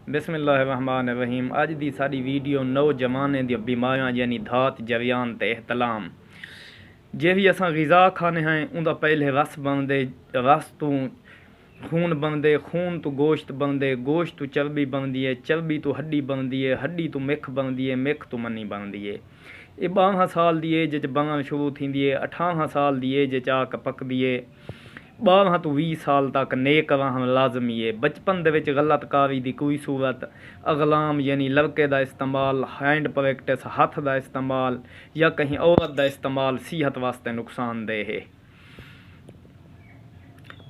बिस्मिल्लाहिर्रहमानिर्रहीम। अज दी साडी वीडियो नौजवानें दी बीमारियां यानी धात जरियान ते एहतलाम। जे भी असां ग़िज़ा खाने हैं उनका पहले रस बनदे, रस तो खून बनदे, खून तो गोश्त बनदे, गोश्त तो चर्बी बनदी है, चर्बी तो हड्डी बनदी है, हड्डी तो मिख बनदी है, मिख तो मनी बनदी है। ये 12 साल की एज च बनना शुरू थींदी है, 18 साल की एज च आके पकदी है, 12 तो 20 साल तक नेक रहना लाजमी है। बचपन दे विच गलत कारी की कोई सूरत, अगलाम यानी लड़के का इस्तेमाल, हैंड प्रैक्टिस हथ का इस्तेमाल या कहीं औरत का इस्तेमाल सेहत वास्ते नुकसानदेह है।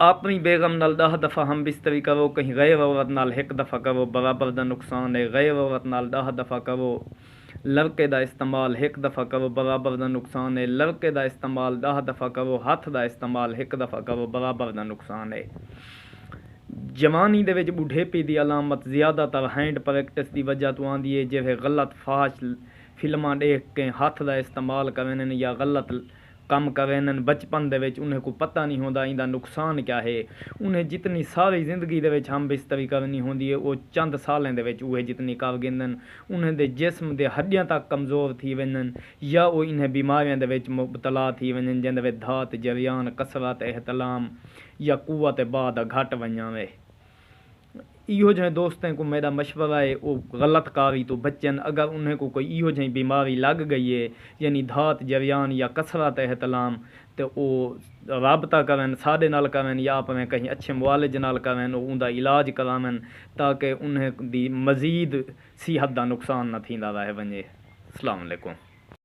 अपनी बेगम नाल 10 दफ़ा हम बिस्तरी करो, कहीं गैर औरत नाल 1 दफ़ा करो, बराबर का नुकसान है। गैर औरत नाल 10 दफ़ा करो, लड़के का इस्तेमाल 1 दफ़ा करो, बराबर का नुकसान है। लड़के का इस्तेमाल 10 दफ़ा करो, हथ का इस्तेमाल 1 दफ़ा करो, बराबर का नुकसान है। जवानी दे विच बुढ़ेपे की अलामत ज़्यादातर हैंड प्रैक्टिस की वजह तो आँदी है, जिवें गलत फाश फिल्मां देख के हथ का इस्तेमाल करें या गलत कम करें। बचपन दे विच उन्हें को पता नहीं होता इनका नुकसान क्या है। उन्हें जितनी सारी जिंदगी दे विच हम बिस्तरी करनी होंदी है वो चंद सालें दे विच उहे जितनी कर गिनन। उन्हें दे जिस्म दे हड्डियां तक कमज़ोर थी वञन या वो इन्हें बीमारियों दे विच मुबतला थी वञन, जिंदे विच धात जरियान, कसरत, एहतलाम या कुव्वत बाद घट वञावे। इहो जहे दोस्तों को मेरा मशवरा है वो गलत कारी तो बचन। अगर उन्हें को कोई इहो जही बीमारी लग गई है यानी धात जरियान या कसरत एहतलाम, तो वो राबता करें साढ़े नाल करें या अपने कहीं अच्छे मुआलिज नाल करें, उनका इलाज करावें ताकि उन्हें दी मज़ीद सेहत का नुकसान न थींदा रहे वञे। अस्सलाम वालेकुम।